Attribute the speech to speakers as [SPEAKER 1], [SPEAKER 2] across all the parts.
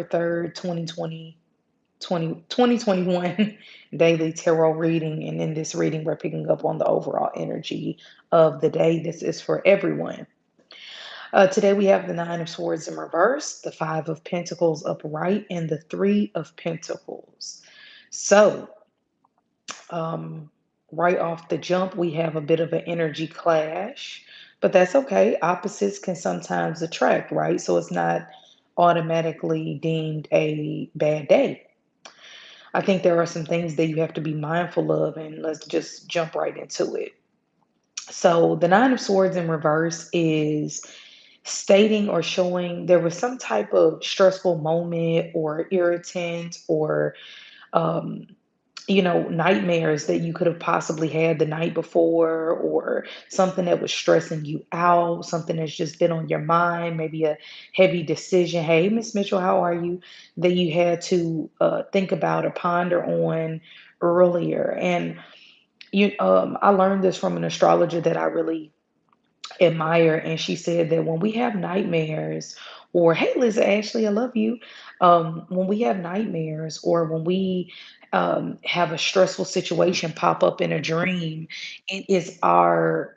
[SPEAKER 1] 3rd, 2021 daily tarot reading. And in this reading, we're picking up on the overall energy of the day. This is for everyone. Today, we have the Nine of Swords in reverse, the Five of Pentacles upright, and the Three of Pentacles. So, um, right off the jump, we have a bit of an energy clash, but that's okay. Opposites can sometimes attract, right? So, it's not automatically deemed a bad day. I think there are some things that you have to be mindful of, and let's just jump right into it. So, the Nine of Swords in reverse is stating or showing there was some type of stressful moment or irritant or, um, nightmares that you could have possibly had the night before, or something that was stressing you out, something that's just been on your mind, maybe a heavy decision. Hey, Miss Mitchell, how are you? That you had to think about or ponder on earlier. And I learned this from an astrologer that I really admire, and she said that when we have nightmares, or hey, Liz Ashley, I love you. When we have nightmares, or when we have a stressful situation pop up in a dream, it is our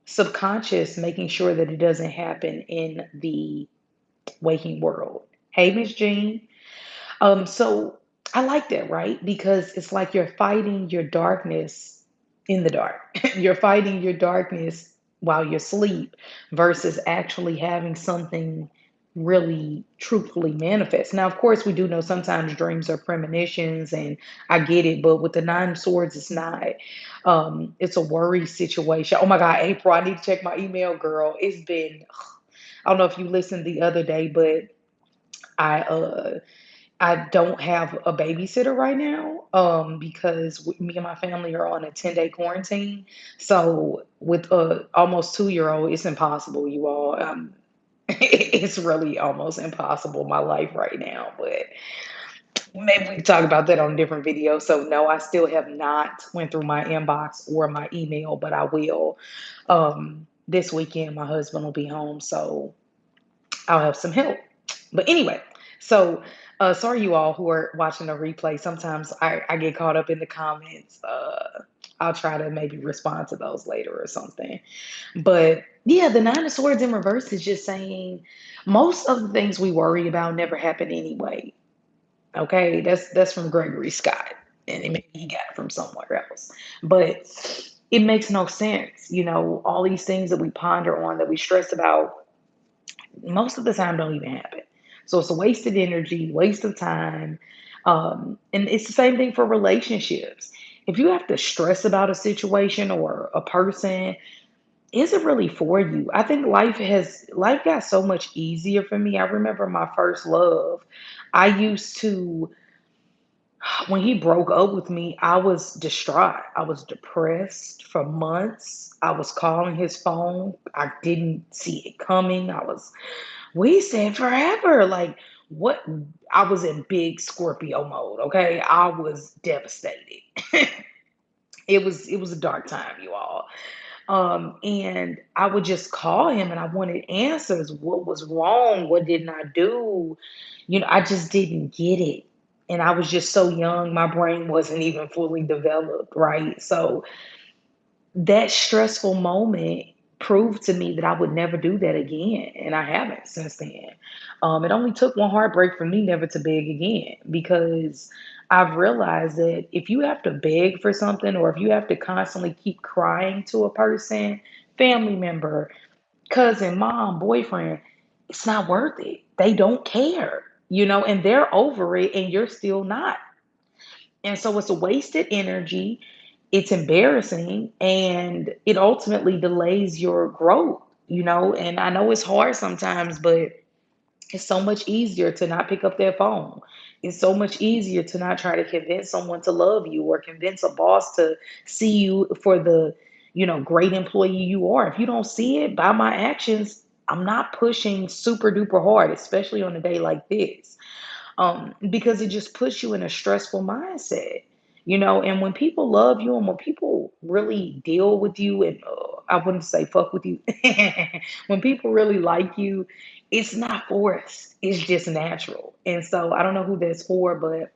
[SPEAKER 1] subconscious making sure that it doesn't happen in the waking world. Hey, Miss Jean. So I like that, right? Because it's like you're fighting your darkness in the dark. You're fighting your darkness while you're asleep versus actually having something really truthfully manifest. Now, of course, we do know sometimes dreams are premonitions, and I get it, but with the Nine of Swords, it's not. It's a worry situation. Oh my God, April, I need to check my email, girl. It's been, I don't know if you listened the other day, but I I don't have a babysitter right now, because me and my family are on a 10-day quarantine. So with a almost 2-year-old, it's impossible, you all. It's really almost impossible, my life right now. But maybe we can talk about that on a different video. So no, I still have not went through my inbox or my email, but I will. This weekend, my husband will be home, so I'll have some help. But anyway, so sorry, you all who are watching the replay. Sometimes I get caught up in the comments. I'll try to maybe respond to those later or something. But yeah, the Nine of Swords in reverse is just saying most of the things we worry about never happen anyway. Okay, that's from Gregory Scott, and maybe he got it from somewhere else. But it makes no sense, all these things that we ponder on, that we stress about, most of the time don't even happen. So it's a wasted energy, waste of time. And it's the same thing for relationships. If you have to stress about a situation or a person, is it really for you? I think life got so much easier for me. I remember my first love. I used to When he broke up with me, I was distraught. I was depressed for months. I was calling his phone. I didn't see it coming. We said forever. Like, what? I was in big Scorpio mode. Okay. I was devastated. It was a dark time, you all. And I would just call him and I wanted answers. What was wrong? What didn't I do? I just didn't get it. And I was just so young, my brain wasn't even fully developed, right? So that stressful moment proved to me that I would never do that again. And I haven't since then. It only took one heartbreak for me never to beg again, because I've realized that if you have to beg for something, or if you have to constantly keep crying to a person, family member, cousin, mom, boyfriend, it's not worth it. They don't care, and they're over it and you're still not. And so it's a wasted energy, it's embarrassing, and it ultimately delays your growth, And I know it's hard sometimes, but it's so much easier to not pick up their phone. It's so much easier to not try to convince someone to love you, or convince a boss to see you for the, great employee you are. If you don't see it by my actions, I'm not pushing super duper hard, especially on a day like this, because it just puts you in a stressful mindset, And when people love you, and when people really deal with you, and I wouldn't say fuck with you, when people really like you, It's not forced. It's just natural. And so I don't know who that's for, but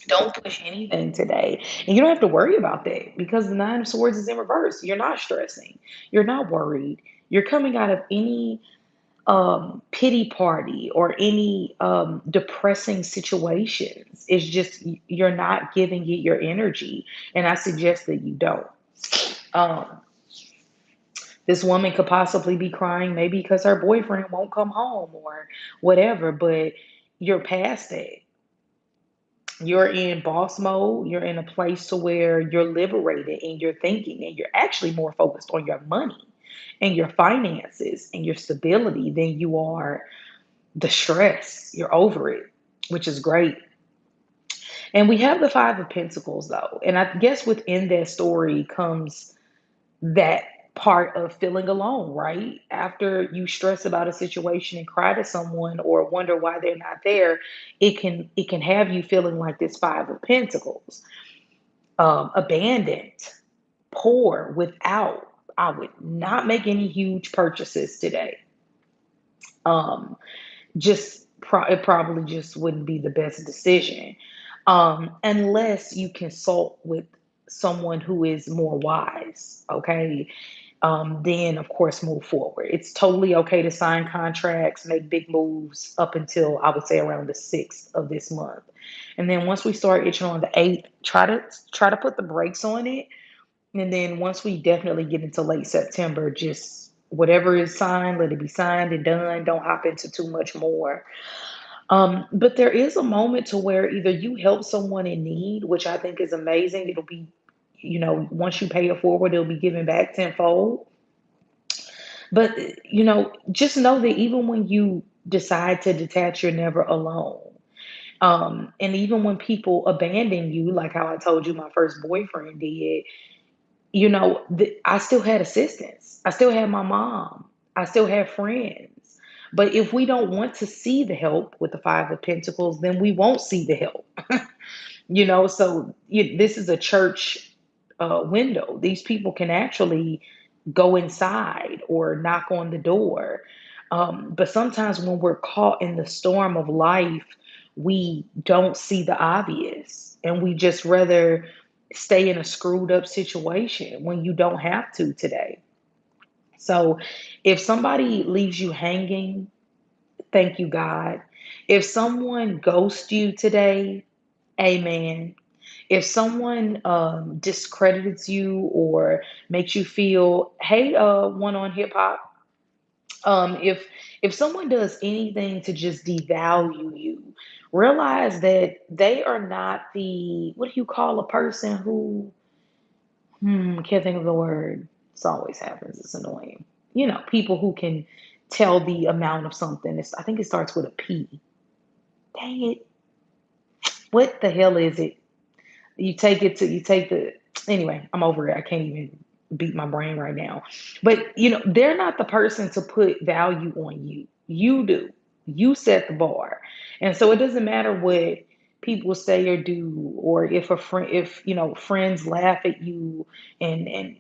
[SPEAKER 1] don't push anything today. And you don't have to worry about that because the Nine of Swords is in reverse. You're not stressing. You're not worried. You're coming out of any pity party or any depressing situations. It's just you're not giving it your energy. And I suggest that you don't. Um, this woman could possibly be crying maybe because her boyfriend won't come home or whatever, but you're past that. You're in boss mode. You're in a place to where you're liberated in your thinking and you're actually more focused on your money and your finances and your stability than you are the stress. You're over it, which is great. And we have the Five of Pentacles, though. And I guess within that story comes that part of feeling alone, right? After you stress about a situation and cry to someone or wonder why they're not there, it can have you feeling like this Five of Pentacles, abandoned, poor, without. I would not make any huge purchases today. Um, it probably just wouldn't be the best decision, unless you consult with someone who is more wise. Okay, then of course move forward. It's totally okay to sign contracts, make big moves up until I would say around the 6th of this month. And then once we start itching on the 8th, try to put the brakes on it. And then once we definitely get into late September, just whatever is signed, let it be signed and done. Don't hop into too much more. But there is a moment to where either you help someone in need, which I think is amazing. It'll be, once you pay it forward, it'll be given back tenfold. But, just know that even when you decide to detach, you're never alone. And even when people abandon you, like how I told you my first boyfriend did, I still had assistance. I still had my mom. I still had friends. But if we don't want to see the help with the Five of Pentacles, then we won't see the help. So this is a church window. These people can actually go inside or knock on the door. But sometimes when we're caught in the storm of life, we don't see the obvious and we just rather stay in a screwed up situation when you don't have to today. So if somebody leaves you hanging, thank you, God. If someone ghosts you today, amen. If someone discredits you or makes you feel, hey, one on hip hop, if someone does anything to just devalue you, realize that they are not the, what do you call a person who, can't think of the word. This always happens. It's annoying. People who can tell the amount of something. I think it starts with a P. Dang it. What the hell is it? You take the, anyway, I'm over it. I can't even beat my brain right now. But, they're not the person to put value on you. You do. You set the bar. And so it doesn't matter what people say or do, or if, friends laugh at you and,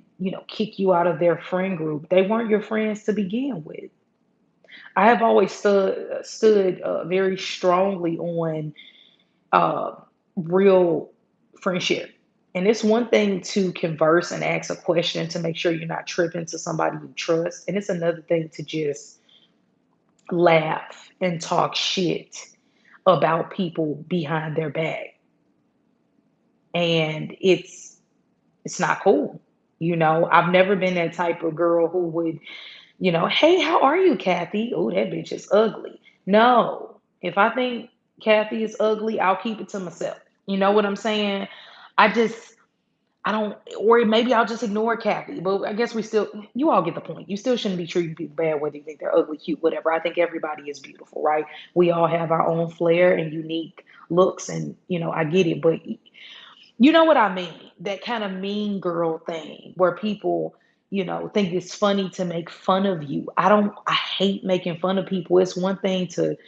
[SPEAKER 1] kick you out of their friend group. They weren't your friends to begin with. I have always stood very strongly on uh, real friendship. And it's one thing to converse and ask a question to make sure you're not tripping to somebody you trust. And it's another thing to just laugh and talk shit about people behind their back. And it's not cool. I've never been that type of girl who would, hey, how are you, Kathy? Oh, that bitch is ugly. No, if I think Kathy is ugly, I'll keep it to myself. You know what I'm saying? I just, I don't, or maybe I'll just ignore Kathy. But I guess you all get the point. You still shouldn't be treating people bad, whether you think they're ugly, cute, whatever. I think everybody is beautiful, right? We all have our own flair and unique looks, and I get it. But you know what I mean? That kind of mean girl thing where people, think it's funny to make fun of you. I hate making fun of people. It's one thing to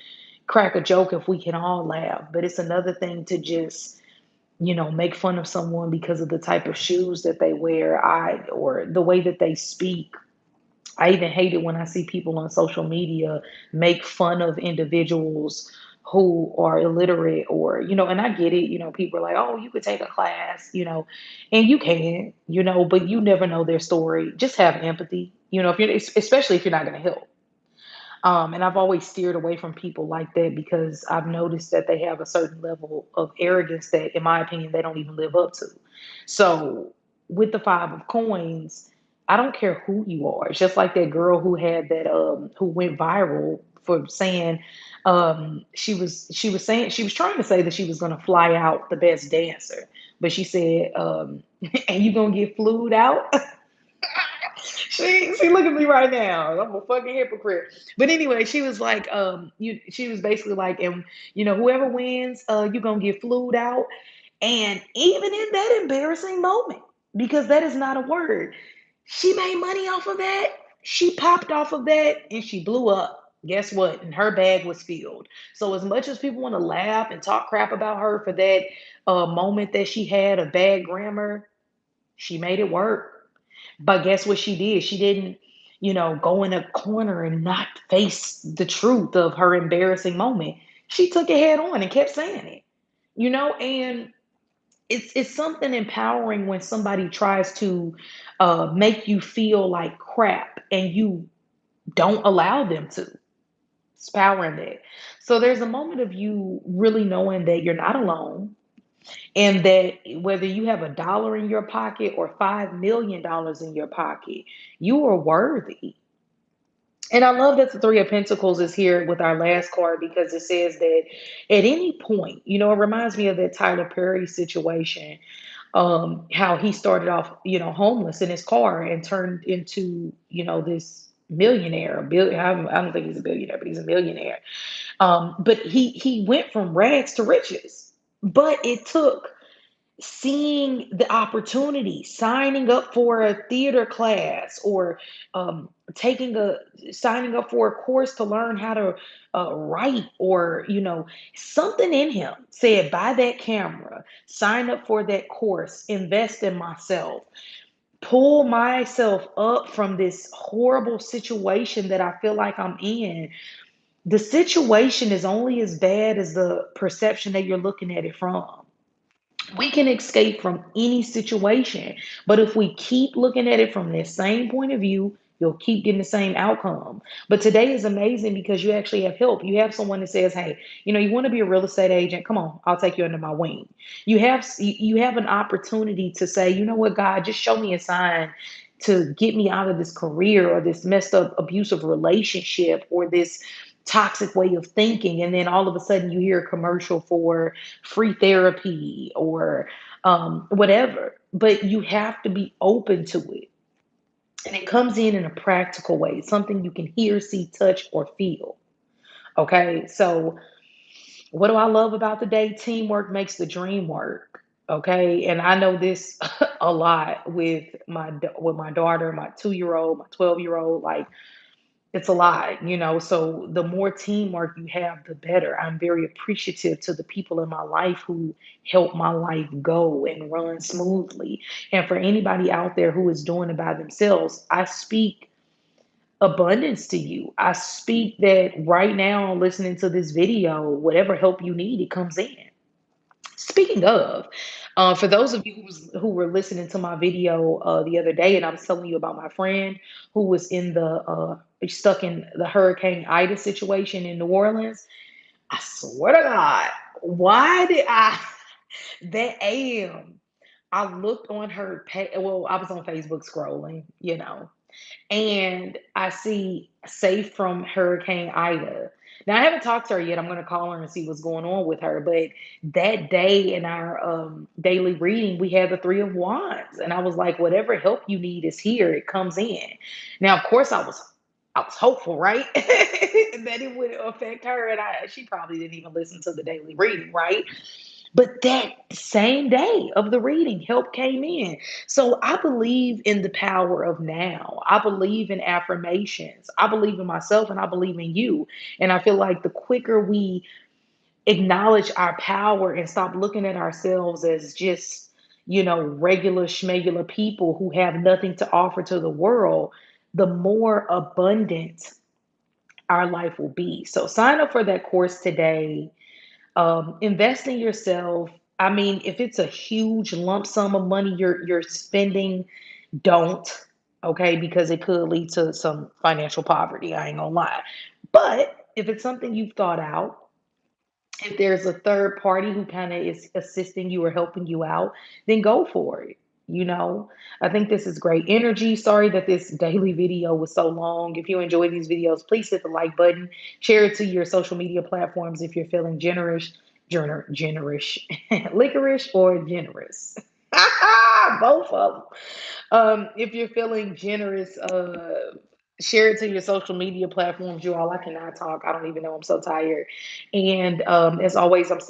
[SPEAKER 1] crack a joke if we can all laugh, but it's another thing to just, make fun of someone because of the type of shoes that they wear, or the way that they speak. I even hate it when I see people on social media make fun of individuals who are illiterate or, and I get it, people are like, oh, you could take a class, and you can, but you never know their story. Just have empathy, if you're, especially if you're not going to help. And I've always steered away from people like that because I've noticed that they have a certain level of arrogance that, in my opinion, they don't even live up to. So, with the five of coins, I don't care who you are. It's just like that girl who had that who went viral for saying she was saying she was trying to say that she was going to fly out the best dancer, but she said, and you gonna get flued out. She look at me right now. I'm a fucking hypocrite. But anyway, she was like, she was basically like, and whoever wins, you're gonna get flued out. And even in that embarrassing moment, because that is not a word, she made money off of that. She popped off of that and she blew up. Guess what? And her bag was filled. So as much as people want to laugh and talk crap about her for that moment that she had of bad grammar, she made it work. But guess what she did? She didn't, go in a corner and not face the truth of her embarrassing moment. She took it head on and kept saying it. And it's something empowering when somebody tries to make you feel like crap and you don't allow them to. It's power in that. So there's a moment of you really knowing that you're not alone and that whether you have $1 in your pocket or $5 million in your pocket, you are worthy. And I love that the Three of Pentacles is here with our last card because it says that at any point, it reminds me of that Tyler Perry situation, how he started off, homeless in his car and turned into, this millionaire, I don't think he's a billionaire, but he's a millionaire. But he went from rags to riches. But it took seeing the opportunity, signing up for a theater class, or taking a signing up for a course to learn how to write, or something in him said, buy that camera, sign up for that course, invest in myself, pull myself up from this horrible situation that I feel like I'm in. The situation is only as bad as the perception that you're looking at it from. We can escape from any situation, but if we keep looking at it from this same point of view, you'll keep getting the same outcome. But today is amazing because you actually have help. You have someone that says, hey, you want to be a real estate agent, come on, I'll take you under my wing. You have an opportunity to say, you know what, God, just show me a sign to get me out of this career or this messed up abusive relationship or this toxic way of thinking. And then all of a sudden you hear a commercial for free therapy or whatever. But you have to be open to it. And it comes in a practical way, something you can hear, see, touch, or feel. Okay. So, what do I love about the day? Teamwork makes the dream work. Okay. And I know this a lot with my daughter, my 2 year old, my 12-year old. Like, it's a lot, so the more teamwork you have, the better. I'm very appreciative to the people in my life who help my life go and run smoothly. And for anybody out there who is doing it by themselves, I speak abundance to you. I speak that right now, listening to this video, whatever help you need, it comes in. Speaking of, for those of you who were listening to my video the other day, and I was telling you about my friend who was in the stuck in the Hurricane Ida situation in New Orleans, I swear to God, why did I that AM? I looked on her page. Well, I was on Facebook scrolling, and I see safe from Hurricane Ida. Now I haven't talked to her yet. I'm going to call her and see what's going on with her. But that day in our daily reading, we had the Three of Wands, and I was like, whatever help you need is here. It comes in. Now, of course, I was hopeful, right, that it would affect her, and she probably didn't even listen to the daily reading, right? But that same day of the reading, help came in. So I believe in the power of now. I believe in affirmations. I believe in myself and I believe in you. And I feel like the quicker we acknowledge our power and stop looking at ourselves as just, regular schmegular people who have nothing to offer to the world, the more abundant our life will be. So sign up for that course today. Invest in yourself. I mean, if it's a huge lump sum of money you're spending, don't, okay, because it could lead to some financial poverty. I ain't gonna lie. But if it's something you've thought out, if there's a third party who kind of is assisting you or helping you out, then go for it. You know, I think this is great energy. Sorry that this daily video was so long. If you enjoy these videos, please hit the like button, share it to your social media platforms if you're feeling generous, generous, licorice or generous. Both of them. If you're feeling generous, share it to your social media platforms. You all, I cannot talk. I don't even know. I'm so tired. And as always, I'm